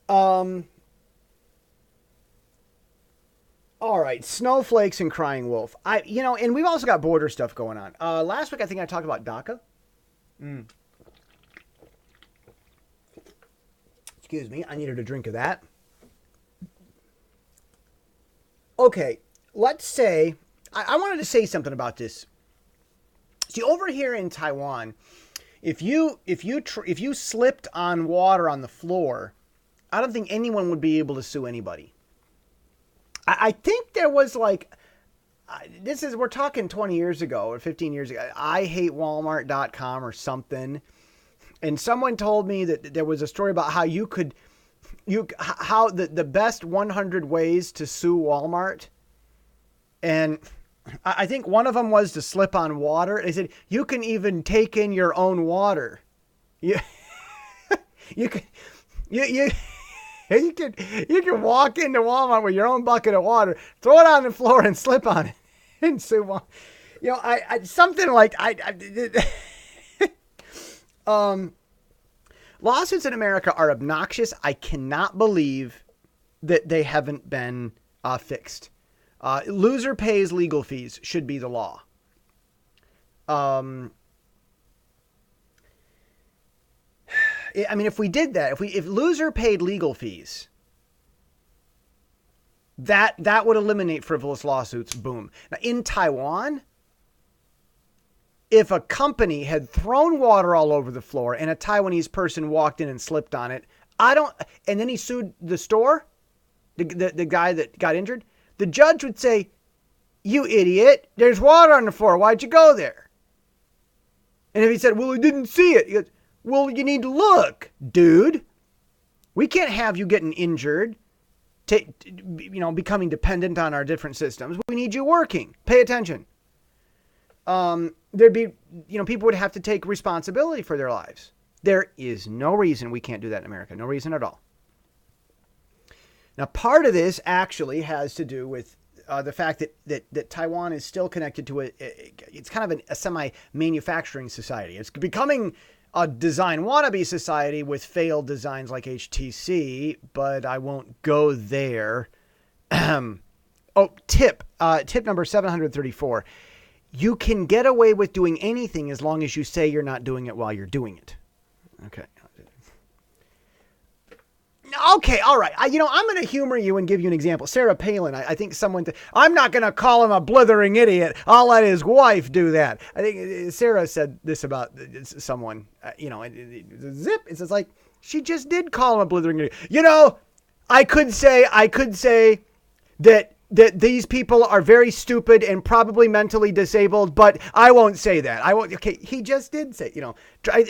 Um, all right, snowflakes and crying wolf. And we've also got border stuff going on. Last week I think I talked about DACA. Mm. Excuse me, I needed a drink of that. Okay, let's say I wanted to say something about this. See, over here in Taiwan, if you slipped on water on the floor, I don't think anyone would be able to sue anybody. I think there was like we're talking 20 years ago or 15 years ago. I hate Walmart.com or something. And someone told me that there was a story about how how the best 100 ways to sue Walmart. And I think one of them was to slip on water. They said, you can even take in your own water. You, you can, you, you can walk into Walmart with your own bucket of water, throw it on the floor and slip on it and sue Walmart. Something like, lawsuits in America are obnoxious. I cannot believe that they haven't been fixed. Loser pays legal fees should be the law. If we did that, if loser paid legal fees, that would eliminate frivolous lawsuits. Boom. Now in Taiwan, if a company had thrown water all over the floor and a Taiwanese person walked in and slipped on it, and then he sued the store, the guy that got injured, the judge would say, you idiot, there's water on the floor. Why'd you go there? And if he said, well, I didn't see it. He goes, well, you need to look, dude. We can't have you getting injured, becoming dependent on our different systems. We need you working. Pay attention. There'd be, people would have to take responsibility for their lives. There is no reason we can't do that in America. No reason at all. Now, part of this actually has to do with the fact that Taiwan is still connected to it's kind of a semi-manufacturing society. It's becoming a design wannabe society with failed designs like HTC, but I won't go there. Tip number 734. You can get away with doing anything as long as you say you're not doing it while you're doing it. Okay. Okay, all right. I'm going to humor you and give you an example. Sarah Palin, I think I'm not going to call him a blithering idiot. I'll let his wife do that. I think Sarah said this about someone, zip. It's just like, she just did call him a blithering idiot. I could say that these people are very stupid and probably mentally disabled, but I won't say that. I won't. Okay, he just did say,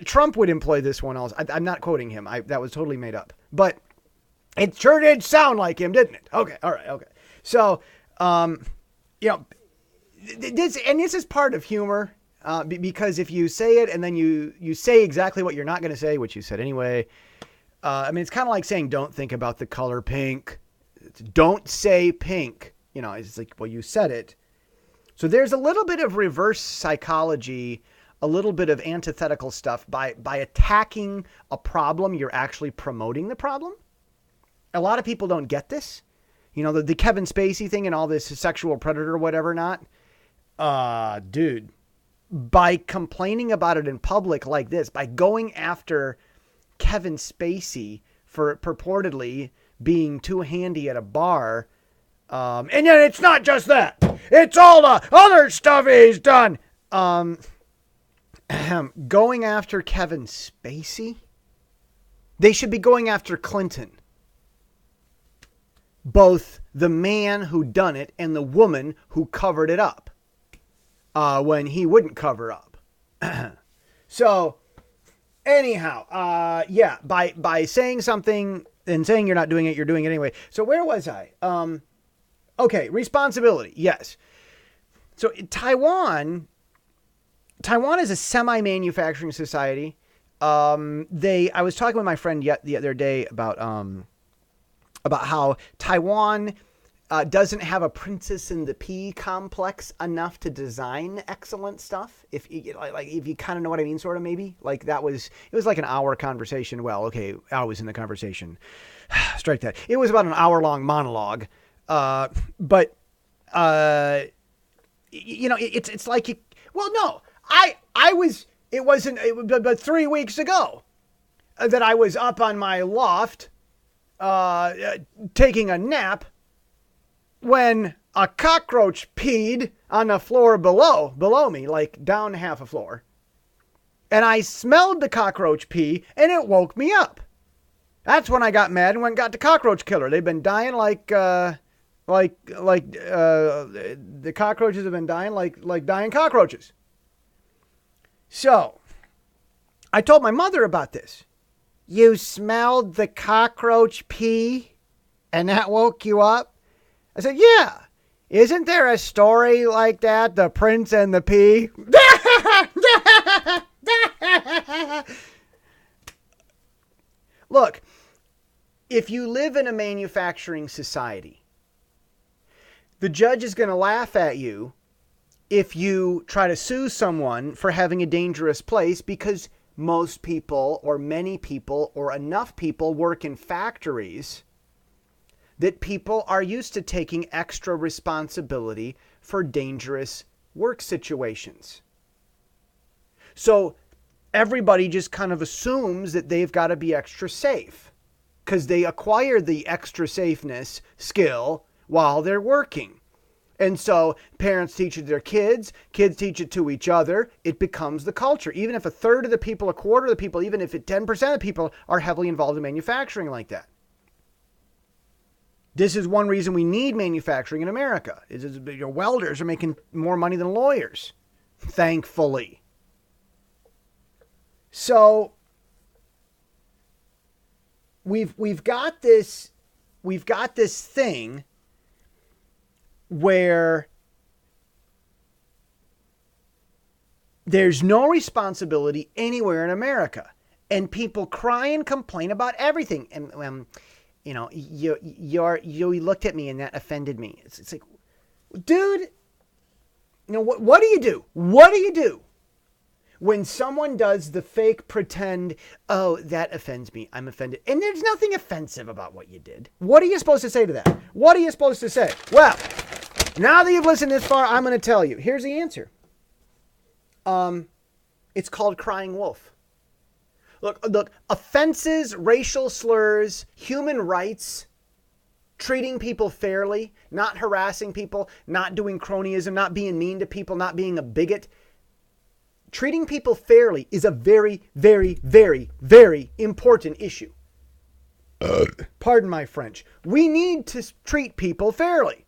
Trump would employ this one also. I'm not quoting him. That was totally made up, but it sure did sound like him, didn't it? Okay. All right. Okay. So, this is part of humor, because if you say it and then you say exactly what you're not going to say, which you said anyway, it's kind of like saying, don't think about the color pink. Don't say pink. It's like, well, you said it. So there's a little bit of reverse psychology, a little bit of antithetical stuff by attacking a problem. You're actually promoting the problem. A lot of people don't get this. The Kevin Spacey thing and all this sexual predator or whatever not. Dude, by complaining about it in public like this, by going after Kevin Spacey for purportedly being too handy at a bar, and yet it's not just that. It's all the other stuff he's done. Going after Kevin Spacey? They should be going after Clinton. Both the man who done it and the woman who covered it up when he wouldn't cover up. So, anyhow, by saying something and saying you're not doing it, you're doing it anyway. So where was I? Okay, responsibility. Yes. So Taiwan is a semi-manufacturing society. I was talking with my friend the other day about how Taiwan doesn't have a princess and the pea complex enough to design excellent stuff. If you kind of know what I mean, sort of, maybe like it was like an hour conversation. Well, okay, I was in the conversation. Strike that. It was about an hour-long monologue. But it's like, well, no, it wasn't, but 3 weeks ago that I was up on my loft, taking a nap when a cockroach peed on the floor below me, like down half a floor. And I smelled the cockroach pee and it woke me up. That's when I got mad and went and got the cockroach killer. They've been dying the cockroaches have been dying like dying cockroaches. So I told my mother about this. You smelled the cockroach pee and that woke you up? I said, yeah. Isn't there a story like that? The Prince and the Pea? Look, if you live in a manufacturing society, the judge is going to laugh at you if you try to sue someone for having a dangerous place, because most people or many people or enough people work in factories that people are used to taking extra responsibility for dangerous work situations. So everybody just kind of assumes that they've got to be extra safe because they acquired the extra safeness skill while they're working. And so parents teach it to their kids teach it to each other. It becomes the culture. Even if a third of the people, a quarter of the people, even if 10% of the people are heavily involved in manufacturing like that. This is one reason we need manufacturing in America. Your welders are making more money than lawyers, thankfully. So we've got this thing where there's no responsibility anywhere in America, and people cry and complain about everything. And you looked at me and that offended me. It's like, dude, what do you do? What do you do when someone does the fake pretend, oh, that offends me, I'm offended, and there's nothing offensive about what you did? What are you supposed to say to that? What are you supposed to say? Well, now that you've listened this far, I'm going to tell you. Here's the answer. It's called crying wolf. Look, offenses, racial slurs, human rights, treating people fairly, not harassing people, not doing cronyism, not being mean to people, not being a bigot. Treating people fairly is a very, very, very, very important issue. Pardon my French. We need to treat people fairly.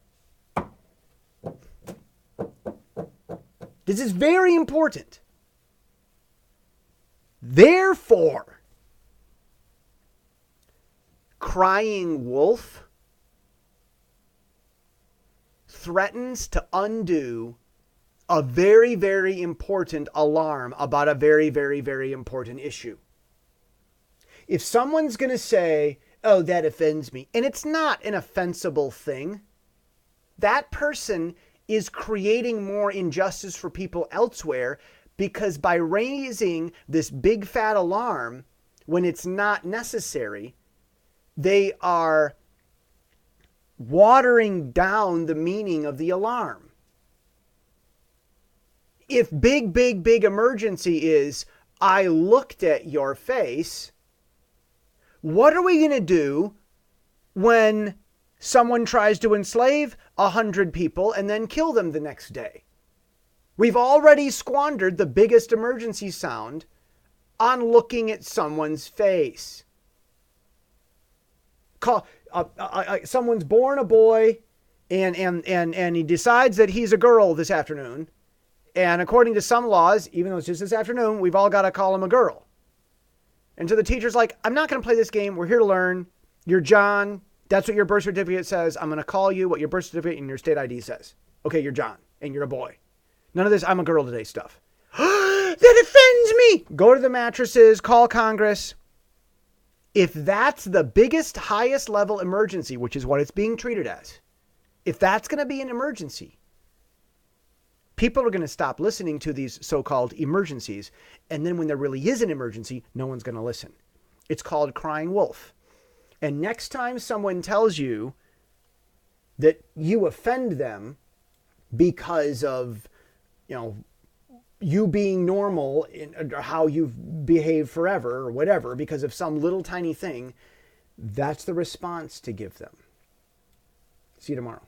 This is very important. Therefore, crying wolf threatens to undo a very, very important alarm about a very, very, very important issue. If someone's going to say, oh, that offends me, and it's not an offensible thing, that person is creating more injustice for people elsewhere, because by raising this big fat alarm when it's not necessary, they are watering down the meaning of the alarm. If big, big, big emergency is, I looked at your face, what are we going to do when someone tries to enslave 100 people and then kill them the next day? We've already squandered the biggest emergency sound on looking at someone's face. Someone's born a boy and he decides that he's a girl this afternoon. And according to some laws, even though it's just this afternoon, we've all got to call him a girl. And so the teacher's like, I'm not going to play this game. We're here to learn. You're John. That's what your birth certificate says. I'm going to call you what your birth certificate and your state ID says. Okay, you're John and you're a boy. None of this I'm a girl today stuff. That offends me. Go to the mattresses, call Congress. If that's the biggest, highest level emergency, which is what it's being treated as, If that's going to be an emergency, people are going to stop listening to these so-called emergencies. And then when there really is an emergency, no one's going to listen. It's called crying wolf. And next time someone tells you that you offend them because of, you being normal in how you've behaved forever or whatever, because of some little tiny thing, that's the response to give them. See you tomorrow.